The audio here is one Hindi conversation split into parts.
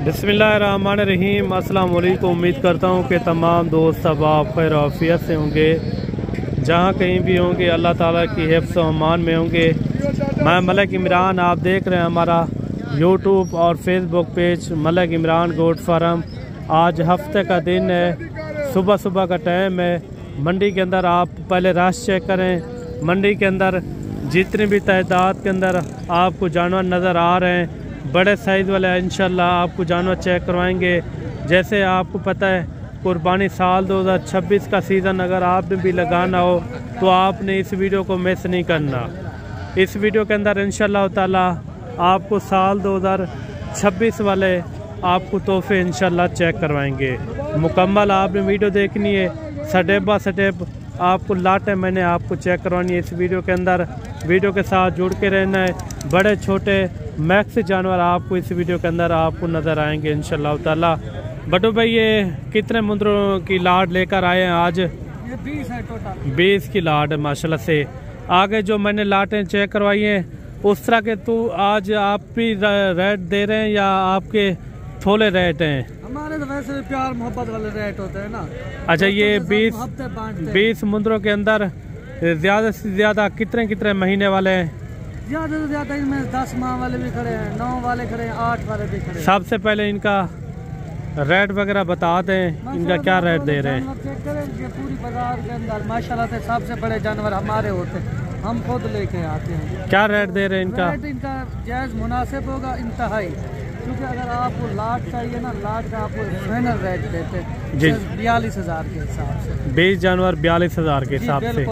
बिस्मिल्लाहिर्रहमानिर्रहीम। अस्सलाम वालेकुम। उम्मीद करता हूँ कि तमाम दोस्त अब आप खैर आफियत से होंगे, जहाँ कहीं भी होंगे अल्लाह ताला की हिफ्ज़ व अमान में होंगे। मैं मलिक इमरान, आप देख रहे हैं हमारा यूट्यूब और Facebook page Malik Imran goat farm. आज हफ्ते का दिन है, सुबह सुबह का टाइम है। मंडी के अंदर आप पहले रश चेक करें। मंडी के अंदर जितनी भी तादाद के अंदर आपको जानवर नज़र आ रहे हैं, बड़े साइज़ वाले इंशाल्लाह आपको जानवर चेक करवाएंगे। जैसे आपको पता है कुर्बानी साल 2026 का सीज़न अगर आपने भी लगाना हो तो आपने इस वीडियो को मिस नहीं करना। इस वीडियो के अंदर इंशाल्लाह ताला आपको साल 2026 वाले आपको तोहफे इंशाल्लाह चेक करवाएंगे। मुकम्मल आपने वीडियो देखनी है, स्टेप बाय स्टेप आपको लाटें मैंने आपको चेक करवानी है इस वीडियो के अंदर। वीडियो के साथ जुड़ के रहना है। बड़े छोटे मैक्स जानवर आपको इस वीडियो के अंदर आपको नज़र आएंगे इंशाल्लाह ताला। बटू भाई, ये कितने मुंदरों की लाट लेकर आए हैं आज? ये 20 है टोटल। 20 की लाट है माशाल्लाह से। आगे जो मैंने लाटें चेक करवाई हैं उस तरह के तो आज आप भी रेट दे रहे हैं या आपके थोड़े रेट हैं? हमारे तो वैसे प्यार मोहब्बत वाले रेट होते हैं ना। अच्छा, ये 20 मुंदरों के अंदर ज़्यादा से ज़्यादा कितने महीने वाले हैं? ज़्यादा से ज़्यादा इनमें 10 माह वाले भी खड़े हैं, 9 वाले खड़े हैं, 8 वाले भी खड़े हैं। सबसे पहले इनका रेट वगैरह बता दें, इनका क्या रेट दे रहे हैं? चेक करें पूरी बाजार के अंदर माशाल्लाह से सबसे बड़े जानवर हमारे होते हैं, हम खुद लेके आते हैं। क्या रेट दे रहे हैं इनका? रेट इनका जायज़ मुनासिब होगा इंतहाई, क्योंकि अगर आपको लाट चाहिए ना, लाट का आपको फाइनल रेट देते हैं 42,000 के हिसाब से। 20 जानवर 42,000 के हिसाब से।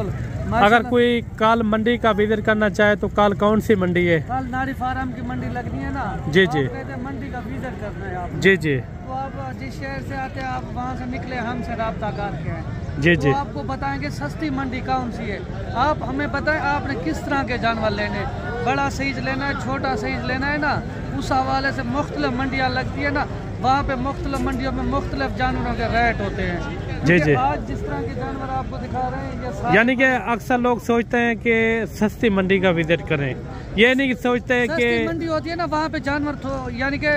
अगर कोई कल मंडी का विजिट करना चाहे तो कल कौन सी मंडी है? कल नारी फार्म की मंडी लगनी है ना। जी जी। मंडी का विजिट करना है आप। जी जी। तो आप जिस शहर से आते हैं आप वहाँ से निकले, हमसे राब्ता करके आए। जी जी। तो आपको बताएंगे सस्ती मंडी कौन सी है। आप हमें बताएं आपने किस तरह के जानवर लेने, बड़ा साइज लेना है, छोटा साइज लेना है ना। उस हवाले से मुख्तलिफ मंडियाँ लगती है ना, वहाँ पे मुख्तलिफ मंडियों में मुख्तलिफ जानवरों के रेट होते हैं। जी जी। आज जिस तरह के जानवर आपको दिखा रहे हैं, यानी कि अक्सर लोग सोचते हैं कि सस्ती मंडी का विजिट करें, ये नहीं सोचते हैं कि मंडी होती है ना वहाँ पे जानवर यानी कि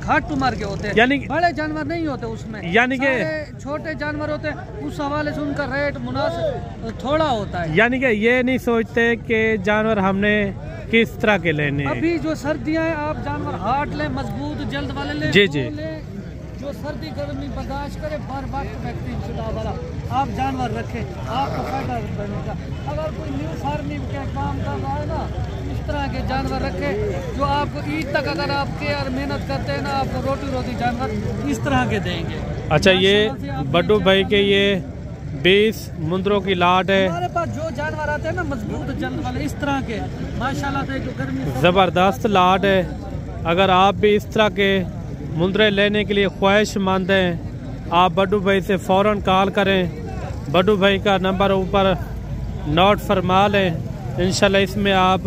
घाट मार के होते हैं, यानी बड़े जानवर नहीं होते उसमें, यानी कि छोटे जानवर होते हैं। उस हवाले से उनका रेट मुनासिब थोड़ा होता है। यानी कि ये नहीं सोचते कि जानवर हमने किस तरह के लेने। अभी जो सर्दियाँ हैं आप जानवर हार्ड लें, मजबूत जल्द वाले लें। जी जी। जो सर्दी गर्मी बर्दाश्त करे, बार बार वैक्सीन शुदा वाला आप जानवर रखें, आपको फायदा बनेगा। अगर कोई न्यू फार्मिंग का काम कर रहा है ना, इस तरह के जानवर रखें जो आपको ईद तक अगर आप केयर मेहनत करते हैं ना, आपको रोटी रोटी जानवर इस तरह के देंगे। अच्छा, ये बड्डू भाई के ये 20 मुंदरों की लाट है। हमारे पास जो जानवर आते हैं ना मजबूत जल्द वाले इस तरह के माशाल्लाह से, जो गर्मी ज़बरदस्त लाट है। अगर आप भी इस तरह के मुंदरे लेने के लिए ख्वाहिशमंद हैं, आप बड्डू भाई से फ़ौरन कॉल करें। बड्डू भाई का नंबर ऊपर नोट फरमा लें, इंशाल्लाह इसमें आप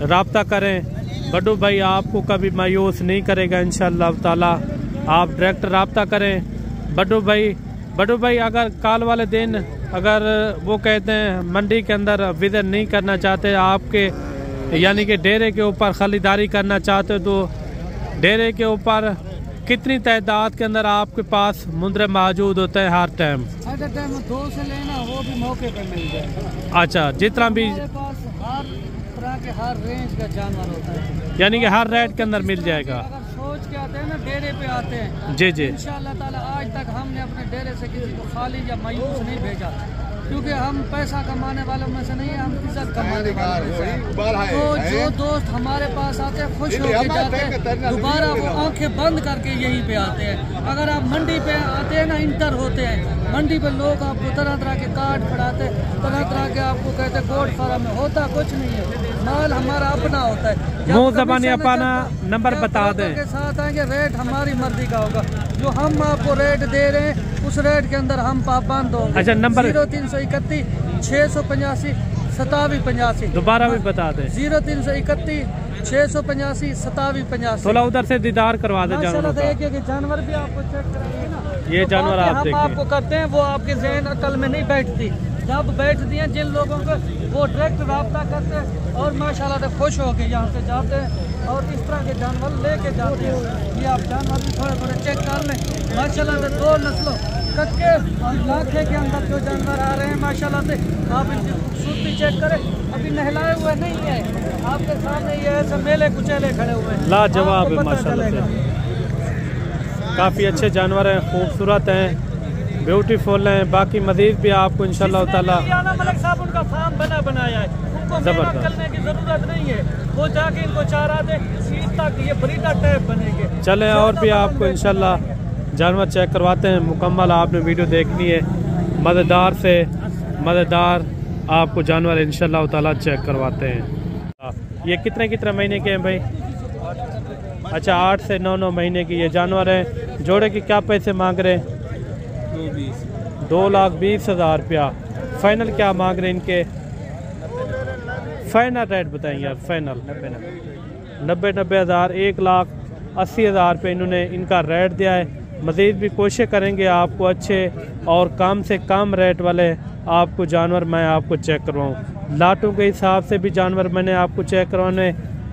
रब्ता करें। बड्डू भाई आपको कभी मायूस नहीं करेगा इंशाल्लाह ताला। आप डायरेक्ट रब्ता करें बड्डू भाई अगर कॉल वाले दिन अगर वो कहते हैं मंडी के अंदर विजिट नहीं करना चाहते, आपके यानी कि डेरे के ऊपर खरीदारी करना चाहते, तो डेरे के ऊपर कितनी तादाद के अंदर आपके पास मुंदरे मौजूद होते हैं हर टाइम? 2 से लेना, वो भी मौके पे मिल जाए। अच्छा, जितना भी हमारे पास हर तरह के हर रेंज का जानवर होता है, यानी कि हर रेट के अंदर मिल जाएगा। अगर सोच के आते हैं ना, डेरे पे आते हैं। जी जी। इंशाल्लाह ताला आज तक हमने अपने डेरे से किसी को खाली या मायूस नहीं भेजा, क्योंकि हम पैसा कमाने वालों में से नहीं है, हम इज्जत कमाने वालों में से हैं। तो जो दोस्त हमारे पास आते हैं खुश होकर जाते हैं, दोबारा वो आंखें बंद करके यहीं पे आते हैं। अगर आप मंडी पे आते हैं ना, इंटर होते हैं मंडी पे, लोग आपको तरह तरह के कार्ड पढ़ाते, तरह तरह के आपको कहते गोट फार्म में होता कुछ नहीं है, माल हमारा अपना होता है। मुँह ज़बानी अपना नंबर बता दें, के साथ आएंगे, रेट हमारी मर्जी का होगा। जो हम आपको रेट दे रहे हैं उस रेट के अंदर हम पाबंद होंगे। अच्छा, नंबर 0331 685 2785। दोबारा भी बता दें। 0331 685 2785। थोड़ा उधर से दीदार करवा दे जानवर का। जानवर भी आपको चेक कराएंगे ना, ये जानवर आप देखिए। आपको करते हैं वो आपके ज़हन अकल में नहीं बैठती, जब बैठती हैं जिन लोगों को वो डायरेक्ट रब्ता करते हैं और माशाल्लाह से खुश होके यहाँ से जाते हैं। और इस तरह के जानवर लेके जाते हैं। ये आप जानवर भी थोड़े थोड़े चेक कर लें। माशाल्लाह से 2 नस्लों कच्चे और लाखे के अंदर जो जानवर आ रहे हैं माशाल्लाह से, आप इनकी खूबसूरती चेक करें। अभी नहलाए हुए नहीं है, आपके सामने ये ऐसे मेले कुचेले खड़े हुए हैं, लाजवाब है माशाल्लाह से। काफ़ी अच्छे जानवर हैं, खूबसूरत हैं, ब्यूटीफुल हैं। बाकी मजीद भी आपको इंशाल्लाह ताला मलिक साहब उनका फार्म बनाया है, उनको मेहनत करने की जरूरत नहीं है, वो जाके इनको चारा दे, ईद तक ये ब्रीडर टाइप बनेंगे। चलें और भी आपको इंशाल्लाह जानवर चेक करवाते हैं। मुकम्मल आपने वीडियो देखनी है, मज़ेदार से मज़ेदार आपको जानवर इंशाल्लाह ताला चेक करवाते हैं। ये कितने महीने के हैं भाई? अच्छा 8 से 9 महीने की ये जानवर हैं। जोड़े के क्या पैसे मांग रहे हैं? 2,20,000 रुपया। फाइनल क्या मांग रहे हैं इनके? फाइनल रेट बताएं यार, फाइनल 90,000 1,80,000 रुपये इन्होंने इनका रेट दिया है। मज़ीद भी कोशिश करेंगे आपको अच्छे और कम से कम रेट वाले आपको जानवर मैं आपको चेक करवाऊँ। लाटों के हिसाब से भी जानवर मैंने आपको चेक करवाने,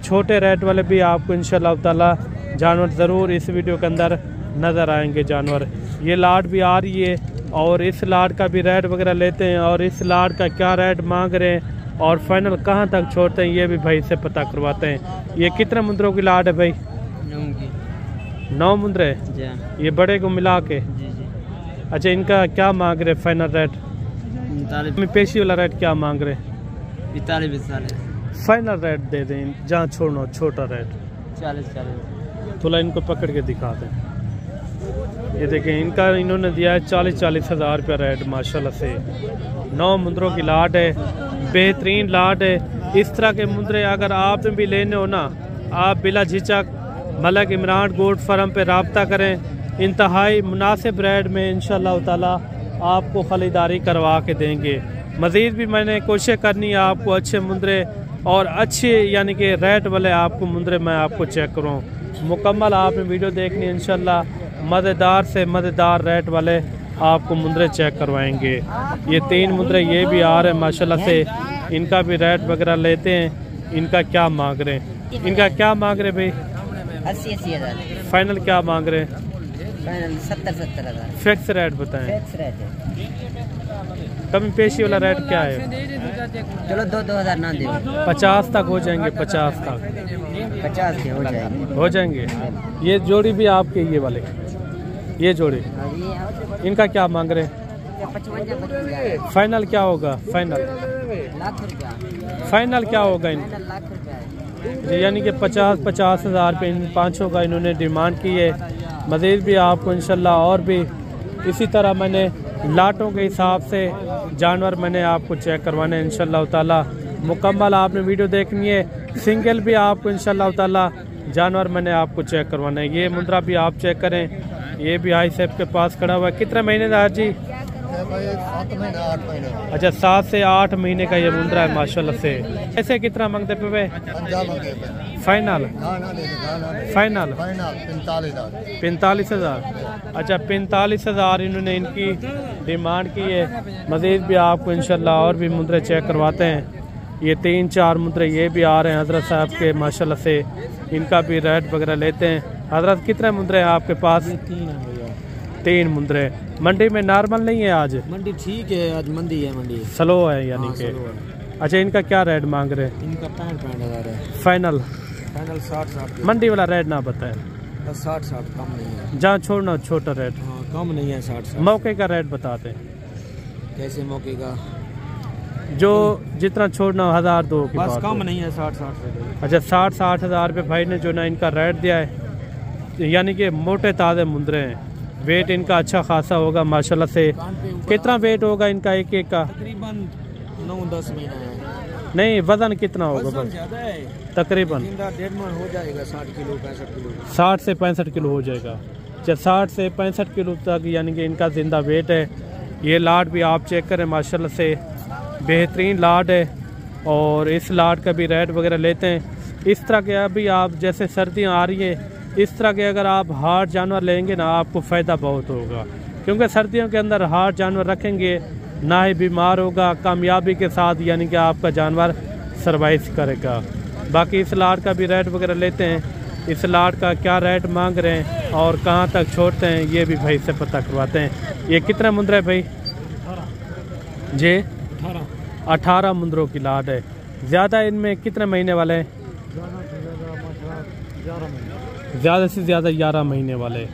छोटे रेट वाले भी आपको इंशाल्लाह ताला जानवर ज़रूर इस वीडियो के अंदर नज़र आएंगे जानवर। ये लाट भी आ रही है और इस लाट का भी रेट वगैरह लेते हैं और इस लाट का क्या रेट मांग रहे हैं और फाइनल कहाँ तक छोड़ते हैं ये भी भाई से पता करवाते हैं। ये कितने मुंदरों की लाट है भाई? 9 मुंदरे। ये बड़े को मिला के? अच्छा इनका क्या मांग रहे फाइनल रेट? पेशी वाला रेट क्या मांग रहे? 45 फाइनल रेट दे दें, जहाँ छोड़ना छोटा रेट 40 थोड़ा इनको पकड़ के दिखा दें। ये देखें इनका इन्होंने दिया है 40 हज़ार रुपया रेट माशाल्लाह से। 9 मुंदरों की लाट है, बेहतरीन लाट है। इस तरह के मुंदरे अगर आप भी लेने हो ना, आप बिला झिझक मलिक इमरान गोट फार्म पे रब्ता करें। इंतहाई मुनासिब रेट में इंशाल्लाह ताला आपको खरीदारी करवा के देंगे। मज़ीद भी मैंने कोशिश करनी है आपको अच्छे मुंदरे और अच्छे यानी कि रेट वाले आपको मुंदरे मैं आपको चेक करूँ। मुकम्मल आपने वीडियो देखनी है, इंशाल्लाह मज़ेदार से मज़ेदार रेट वाले आपको मुंदरे चेक करवाएंगे। ये 3 मुंदरे ये भी आ रहे हैं माशाल्लाह से, इनका भी रेट वगैरह लेते हैं। इनका क्या मांग रहे हैं? इनका क्या मांग रहे भाई? 80 हज़ार। फाइनल क्या मांग रहे हैं? फाइनल 70 हज़ार। फिक्स रेट बताएं। फिक्स रेट है। कमी पेशी वाला रेट क्या है? चलो 2,000 ना दे, 50 तक हो जाएंगे। 50 तक 50 के हो जाएंगे। ये जोड़ी भी आपके ये वाले, ये जोड़ी इनका क्या मांग रहे हैं? 55 फाइनल क्या होगा? फाइनल लाख रुपया। फाइनल क्या होगा इनका? लाख रुपया यानी कि 50 हज़ार रुपये इन 500 का इन्होंने डिमांड की है। मज़ीद भी आपको इंशाल्लाह और भी इसी तरह मैंने लाटों के हिसाब से जानवर मैंने आपको चेक करवाने इंशाल्लाह ताला। मुकम्मल आपने वीडियो देखनी है, सिंगल भी आपको इंशाल्लाह ताला जानवर मैंने आपको चेक करवाना है। ये मुंद्रा भी आप चेक करें, ये भी आई साहब के पास खड़ा हुआ है। कितने महीने का जी? 7 महीने 8 महीने। अच्छा 7 से 8 महीने का ये मुंद्रा है माशाल्लाह से। ऐसे कितना मांगते पे? फाइनल फाइनल 45 हज़ार। अच्छा 45 हज़ार इन्होंने इनकी डिमांड की है। मज़ीद भी आपको इंशाल्लाह और भी मुंद्रे चेक करवाते हैं। ये 3-4 मुंद्रे ये भी आ रहे हैं हज़रत साहब के माशाल्लाह से, इनका भी रेट वगैरह लेते हैं। हज़रत कितने मुंद्रे हैं आपके पास? 3 मुंद्रे। मंडी में नॉर्मल नहीं है आज? मंडी ठीक है, आज मंदी है, मंडी स्लो है यानी कि। अच्छा इनका क्या रेट मांग रहे हैं? इनका 65 हज़ार है। फाइनल 60 मंडी वाला रेट ना बताएं, 60 कम नहीं है। जहाँ छोड़ना छोटा रेट। हाँ कम नहीं है 60। मौके का रेट बताते हैं। कैसे मौके का? जो जितना छोड़ना 1,000 2 की बस बात कम है। नहीं है 60 अच्छा 60 हज़ार रुपये भाई ने जो ना इनका रेट दिया है, यानी कि मोटे ताज़े मुंदरे हैं। वेट इनका अच्छा खासा होगा माशाल्लाह से। कितना वेट होगा इनका एक एक का? तकरीबन 9-10 महीना है। नहीं वजन कितना होगा? बस ज़्यादा है, तकरीबन 1.5 मन हो जाएगा। 60 किलो 65 किलो। 60 से 65 किलो हो जाएगा। जब 60 से 65 किलो तक यानी कि इनका जिंदा वेट है। ये लाट भी आप चेक करें माशाल्लाह से, बेहतरीन लाट है और इस लाट का भी रेट वगैरह लेते हैं। इस तरह के अभी आप जैसे सर्दियाँ आ रही है, इस तरह के अगर आप हार्ड जानवर लेंगे ना आपको फ़ायदा बहुत होगा, क्योंकि सर्दियों के अंदर हार्ड जानवर रखेंगे ना ही बीमार होगा, कामयाबी के साथ यानी कि आपका जानवर सर्वाइव करेगा। बाकी इस लाट का भी रेट वगैरह लेते हैं, इस लाट का क्या रेट मांग रहे हैं और कहाँ तक छोड़ते हैं ये भी भाई से पता करवाते हैं। ये कितना मुंद्रा है भाई? जी 18 मुंद्रों की लाट है। ज़्यादा इनमें कितने महीने वाले हैं? ज़्यादा से ज़्यादा 11 महीने वाले।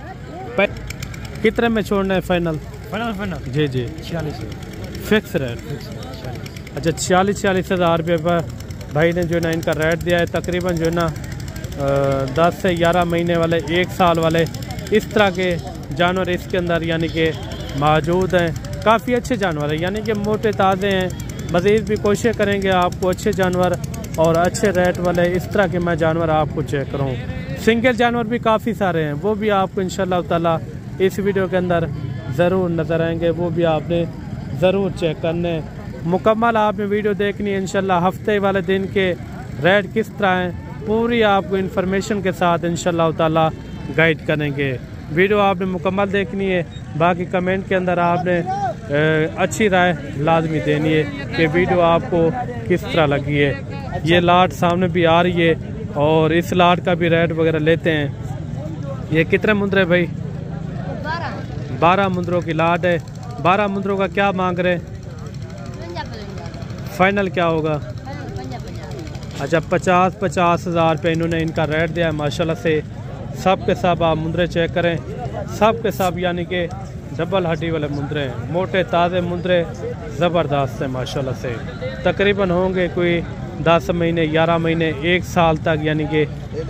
कितने में छोड़ना है फाइनल? फाइनल जी जी 46 फिक्स रेट। अच्छा 46 हज़ार रुपये पर भाई ने जो है ना इनका रेट दिया है। तकरीबन जो है ना 10 से 11 महीने वाले, 1 साल वाले इस तरह के जानवर इसके अंदर यानी कि मौजूद हैं। काफ़ी अच्छे जानवर हैं, यानी कि मोटे ताज़े हैं। मज़ीद भी कोशिश करेंगे आपको अच्छे जानवर और अच्छे रेट वाले इस तरह के मैं जानवर आपको चेक करूँ। सिंगल जानवर भी काफ़ी सारे हैं, वो भी आपको इंशाअल्लाह ताला इस वीडियो के अंदर ज़रूर नज़र आएंगे, वो भी आपने ज़रूर चेक करने। मुकम्मल आपने वीडियो देखनी है इंशाल्लाह। हफ्ते वाले दिन के रेट किस तरह हैं पूरी आपको इन्फॉर्मेशन के साथ इंशाल्लाह ताला गाइड करेंगे। वीडियो आपने मुकम्मल देखनी है। बाकी कमेंट के अंदर आपने अच्छी राय लाजमी देनी है कि वीडियो आपको किस तरह लगी है। ये लाट सामने भी आ रही है और इस लाट का भी रेट वगैरह लेते हैं। ये कितने मुंद्रे भाई? 12 मुंद्रों की लाट है। 12 मुंद्रों का क्या मांग रहे हैं? फाइनल क्या होगा? अच्छा 50 हज़ार रुपये इन्होंने इनका रेट दिया है। माशाल्लाह से सब के सब आप मुंद्रे चेक करें, सब के सब यानी कि डबल हड्डी वाले मुंद्रे हैं, मोटे ताज़े मुंद्रे ज़बरदस्त हैं माशाल्लाह से। तकरीबन होंगे कोई 10 महीने 11 महीने 1 साल तक, यानी कि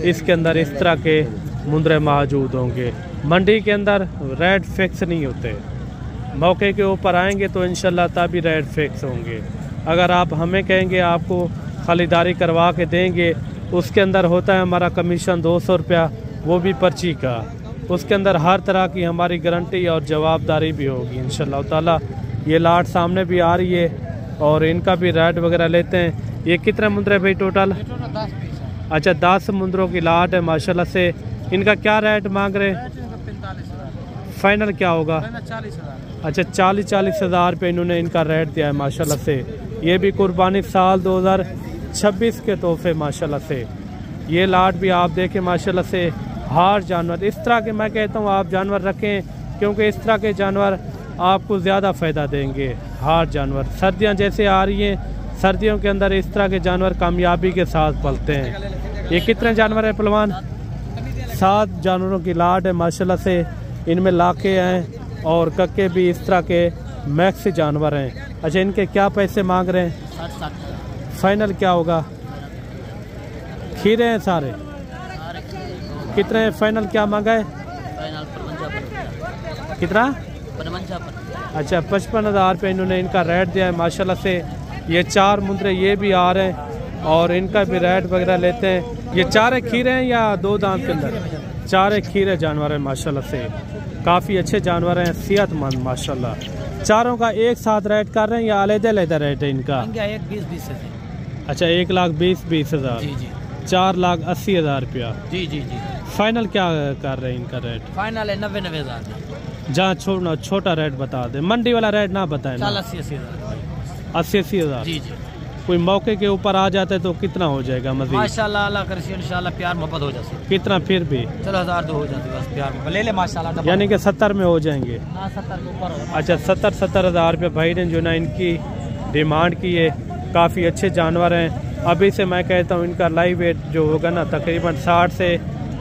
इसके अंदर इस तरह के मुंद्रे मौजूद होंगे। मंडी के अंदर रेट फिक्स नहीं होते, मौके के ऊपर आएंगे तो इंशाल्लाह तभी रेट फिक्स होंगे। अगर आप हमें कहेंगे आपको खरीदारी करवा के देंगे, उसके अंदर होता है हमारा कमीशन 200 रुपया, वो भी पर्ची का। उसके अंदर हर तरह की हमारी गारंटी और जवाबदारी भी होगी इंशाल्लाह ताला। ये लाट सामने भी आ रही है और इनका भी रेट वगैरह लेते हैं। ये कितने मुंद्रे भाई टोटल? अच्छा 10 मुंद्रों की लाट है माशाल्लाह से। इनका क्या रेट मांग रहे हैं? फाइनल क्या होगा? अच्छा 40 हज़ार रुपये इन्होंने इनका रेट दिया है माशाल्लाह से। ये भी कुर्बानी साल 2026 के तोहफे माशाल्लाह से। ये लाट भी आप देखें माशाल्लाह से। हार जानवर इस तरह के मैं कहता हूँ आप जानवर रखें, क्योंकि इस तरह के जानवर आपको ज़्यादा फ़ायदा देंगे। हार जानवर सर्दियाँ जैसे आ रही हैं, सर्दियों के अंदर इस तरह के जानवर कामयाबी के साथ पलते हैं। ये कितने जानवर हैं पहलवान? 7 जानवरों की लाट है माशाल्लाह से। इनमें लाखे हैं और कक्के भी इस तरह के मैक्स जानवर हैं। अच्छा इनके क्या पैसे मांग रहे हैं? 60। फाइनल क्या होगा? खीरे हैं सारे? कितने फाइनल क्या मांगा है? कितना? 55। अच्छा 55 हज़ार रुपये इन्होंने इनका रेट दिया है माशाल्लाह से। ये 4 मुंद्रे ये भी आ रहे हैं और इनका भी रेट वगैरह लेते हैं। ये 4 खीरे हैं या 2 दांत के अंदर? 4 खीरे जानवर हैं माशाल्लाह से। काफ़ी अच्छे जानवर हैं, सेहतमंद माशाल्लाह। चारों का एक साथ रेट कर रहे हैं या अलग-अलग रेट है इनका? 1,20,20 है। अच्छा 1,20,20 हज़ार। जी जी 4,80,000 रुपया। जी जी जी। फाइनल क्या कर रहे हैं इनका रेट? फाइनल है 90 हज़ार। जहाँ छोड़ना छोटा रेट बता दे, मंडी वाला रेट ना बताए। 80 हज़ार। 80 हज़ार। जी जी। कोई मौके के ऊपर आ जाता है तो कितना हो जाएगा मज़ीद? माशाल्लाह अल्लाह करे इंशाल्लाह प्यार मोहब्बत हो जाती। कितना फिर भी? चलो 1,000-2 हो जाती बस प्यार में ले ले माशाल्लाह। यानी कि 70 में हो जाएंगे। 70 के ऊपर हो। अच्छा 70 हज़ार रुपये भाई ने जो ना इनकी डिमांड की है। काफ़ी अच्छे जानवर हैं। अभी से मैं कहता हूँ इनका लाइव वेट जो होगा ना तकरीबन 60 से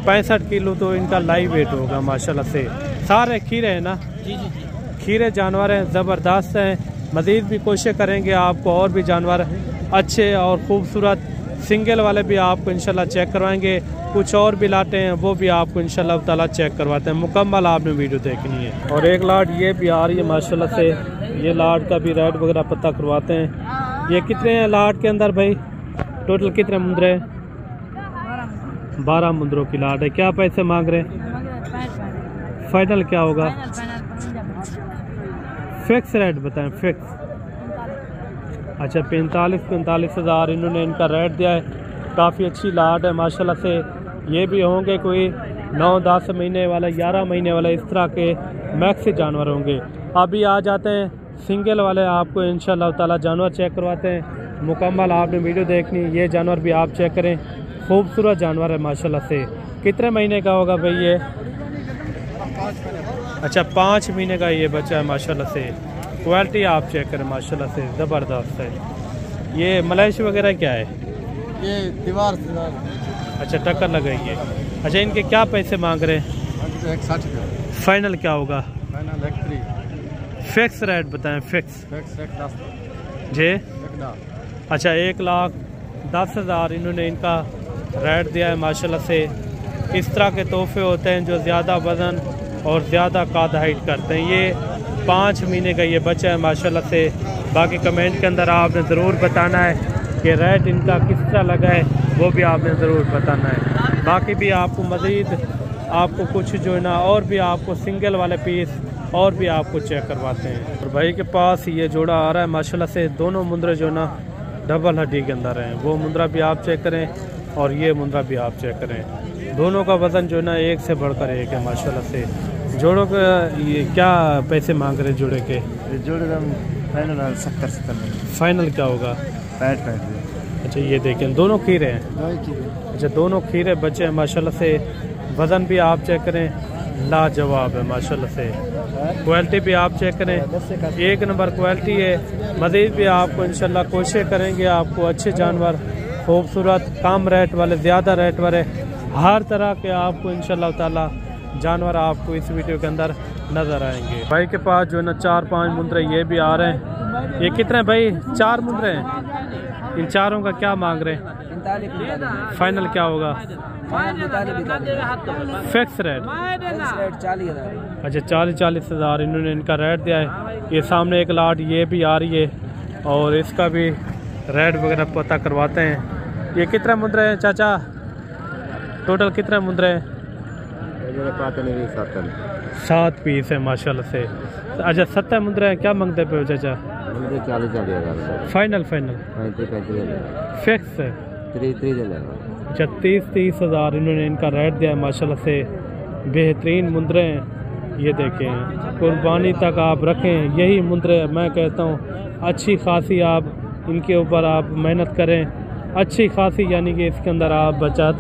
65 किलो तो इनका लाइव वेट होगा माशाल्लाह से। सारे खीरे हैं ना? जी जी जी। खीरे जानवर हैं, ज़बरदस्त हैं। मज़ीद भी कोशिश करेंगे आपको और भी जानवर अच्छे और ख़ूबसूरत सिंगल वाले भी आपको इंशाल्लाह चेक करवाएंगे। कुछ और भी लाटे हैं वो भी आपको इंशाल्लाह ताला चेक करवाते हैं। मुकम्मल आपने वीडियो देखनी है। और एक लाट ये भी आ रही है माशाल्लाह से। ये लाट का भी रेट वगैरह पता करवाते हैं। ये कितने हैं लाट के अंदर भाई? टोटल कितने मुंद्रे? 12 मुंद्रों की लाट है। क्या पैसे मांग रहे हैं? फाइनल क्या होगा? फिक्स रेट बताएं। फिक्स। अच्छा 45 हज़ार इन्होंने इनका रेट दिया है। काफ़ी अच्छी लाट है माशाल्लाह से। ये भी होंगे कोई 9-10 महीने वाला 11 महीने वाला इस तरह के मैक्स जानवर होंगे। अभी आ जाते हैं सिंगल वाले, आपको इंशाल्लाह ताला जानवर चेक करवाते हैं। मुकम्मल आपने वीडियो देखनी। ये जानवर भी आप चेक करें, खूबसूरत जानवर है माशाल्लाह से। कितने महीने का होगा भाई ये? अच्छा 5 महीने का ये बच्चा है माशाल्लाह से। क्वालिटी आप चेक करें माशाल्लाह से ज़बरदस्त है। ये मलेशिया वगैरह क्या है? ये दीवार अच्छा टक्कर लगाई है। अच्छा इनके क्या पैसे मांग रहे हैं? 160 फाइनल क्या होगा? फाइनल 1 फिक्स रेट बताएं। फिक्स 10 जी। अच्छा 1,10,000 इन्होंने इनका रेट दिया है माशाल्लाह से। इस तरह के तोहफे होते हैं जो ज़्यादा वज़न और ज़्यादा काद हाइट करते हैं। ये 5 महीने का ये बच्चा है माशाल्लाह से। बाकी कमेंट के अंदर आपने ज़रूर बताना है कि रेट इनका किस तरह लगा है, वो भी आपने ज़रूर बताना है। बाकी भी आपको मज़ीद आपको कुछ जो है ना और भी आपको सिंगल वाले पीस और भी आपको चेक करवाते हैं। और भाई के पास ये जोड़ा आ रहा है माशाल्लाह से। दोनों मुंद्रे जो ना डबल हड्डी के अंदर हैं। वो मुंद्रा भी आप चेक करें और ये मुंद्रा भी आप चेक करें। दोनों का वज़न जो है ना एक से बढ़कर एक है माशाल्लाह से। जोड़ों का ये क्या पैसे मांग रहे हैं जोड़े के? जोड़े फाइनल 70 फाइनल क्या होगा? 65। अच्छा ये देखें दोनों खीरे हैं। अच्छा दोनों खीरे बच्चे हैं माशाल्लाह से। वज़न भी आप चेक करें, लाजवाब है माशाल्लाह से। क्वालिटी भी आप चेक करें, 1 नंबर क्वालिटी है। मज़ीद भी आपको इंशाल्लाह कोशिश करेंगे आपको अच्छे जानवर, खूबसूरत, कम रेट वाले, ज़्यादा रेट वाले, हर तरह के आपको इंशाल्लाह ताला जानवर आपको इस वीडियो के अंदर नज़र आएंगे। भाई के पास जो है ना 4-5 मुंद्रे ये भी आ रहे हैं। ये कितने भाई? 4 मुंद्रे हैं। इन चारों का क्या मांग रहे हैं? फाइनल क्या होगा? Fix rate 40,000। अच्छा 40 हज़ार इन्होंने इनका रेट दिया है। ये सामने एक लाट ये भी आ रही है और इसका भी रेट वगैरह पता करवाते हैं। ये कितने मुंद्रे हैं चाचा? टोटल कितने मुंद्रे हैं? 7 पीस है माशाल्लाह से। अच्छा 70 मुंद्रे हैं। क्या मांगते पे हो चाचा? 40,000 फाइनल फिक्स है। अच्छा 30 हज़ार इन्होंने इनका रेट दिया है माशाल्लाह से। बेहतरीन मुंद्रे हैं। ये देखें कुर्बानी तक आप रखें, यही मुंद्रे मैं कहता हूँ अच्छी खासी आप इनके ऊपर आप मेहनत करें, अच्छी खासी यानी कि इसके अंदर आप बचत